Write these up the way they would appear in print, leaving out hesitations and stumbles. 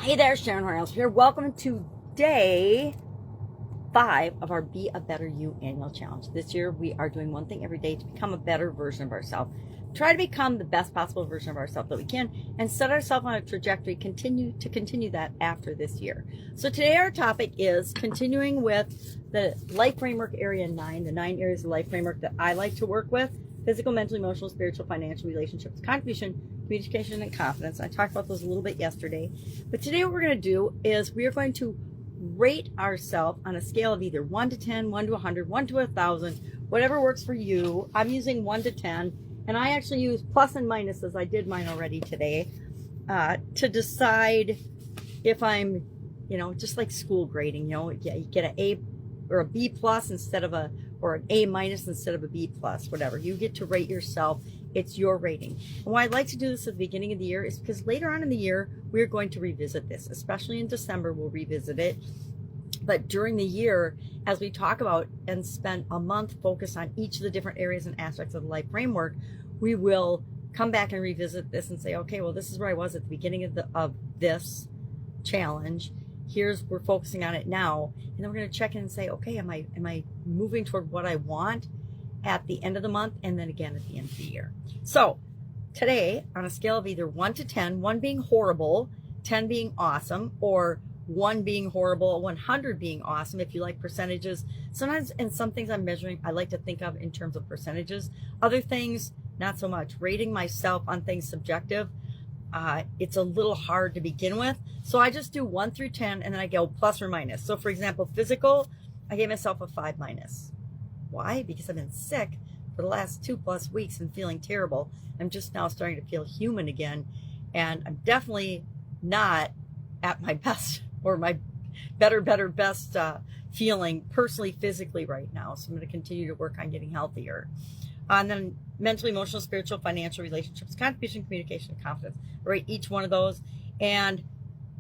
Hey there, Sharon Horne-Ellstrom here. Welcome to day 5 of our Be a Better You annual challenge. This year we are doing one thing every day to become a better version of ourselves. Try to become the best possible version of ourselves that we can and set ourselves on a trajectory to continue that after this year. So today our topic is continuing with the life framework area 9, the 9 areas of life framework that I like to work with: physical, mental, emotional, spiritual, financial, relationships, contribution, communication, and confidence. I talked about those a little bit yesterday. But today what we're going to do is we are going to rate ourselves on a scale of either 1 to 10, 1 to 100, 1 to 1,000, whatever works for you. I'm using 1 to 10, and I actually use plus and minuses. I did mine already today to decide if I'm, just like school grading, you get an A or a B plus instead of or an A minus instead of a B plus, whatever. You get to rate yourself. It's your rating. And why I like to do this at the beginning of the year is because later on in the year, we're going to revisit this, especially in December, we'll revisit it. But during the year, as we talk about and spend a month focused on each of the different areas and aspects of the life framework, we will come back and revisit this and say, okay, well, this is where I was at the beginning of this challenge. We're focusing on it now. And then we're going to check in and say, okay, am I moving toward what I want at the end of the month, and then again at the end of the year. So today, on a scale of either 1 to 10, 1 being horrible, 10 being awesome, or 1 being horrible, 100 being awesome, if you like percentages. Sometimes in some things I'm measuring, I like to think of in terms of percentages. Other things, not so much. Rating myself on things subjective, it's a little hard to begin with. So I just do 1 through 10, and then I go plus or minus. So for example, physical, I gave myself a 5 minus. Why? Because I've been sick for the last 2+ weeks and feeling terrible. I'm just now starting to feel human again. And I'm definitely not at my best or my best feeling personally, physically right now. So I'm going to continue to work on getting healthier. And then mental, emotional, spiritual, financial, relationships, contribution, communication, and confidence. I rate each one of those. And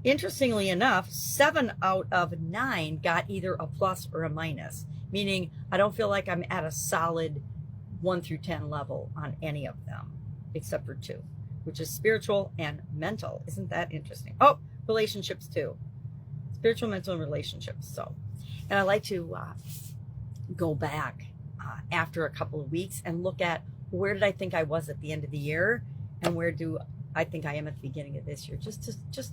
interestingly enough, 7 out of 9 got either a plus or a minus, meaning I don't feel like I'm at a solid 1 through 10 level on any of them, except for 2, which is spiritual and mental. Isn't that interesting? Oh, relationships too. Spiritual, mental, and relationships. And I like to go back after a couple of weeks and look at where did I think I was at the end of the year, and where do I think I am at the beginning of this year, just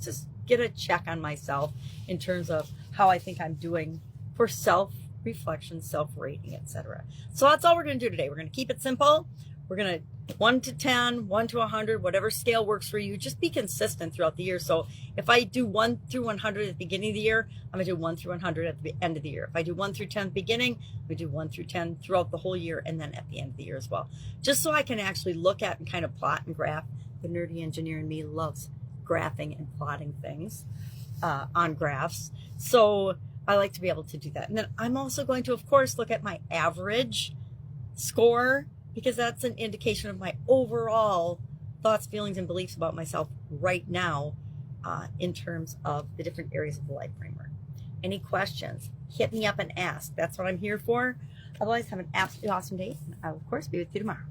to get a check on myself in terms of how I think I'm doing for self-reflection, self-rating, etc. So that's all we're going to do today. We're going to keep it simple. We're going to 1 to 10, 1 to 100, whatever scale works for you. Just be consistent throughout the year. So if I do 1 through 100 at the beginning of the year, I'm going to do 1 through 100 at the end of the year. If I do 1 through 10 at the beginning, we do 1 through 10 throughout the whole year, and then at the end of the year as well. Just so I can actually look at and kind of plot and graph. The nerdy engineer in me loves graphing and plotting things on graphs. So I like to be able to do that. And then I'm also going to, of course, look at my average score, because that's an indication of my overall thoughts, feelings, and beliefs about myself right now in terms of the different areas of the life framework. Any questions? Hit me up and ask. That's what I'm here for. Otherwise, have an absolutely awesome day. And I will, of course, be with you tomorrow.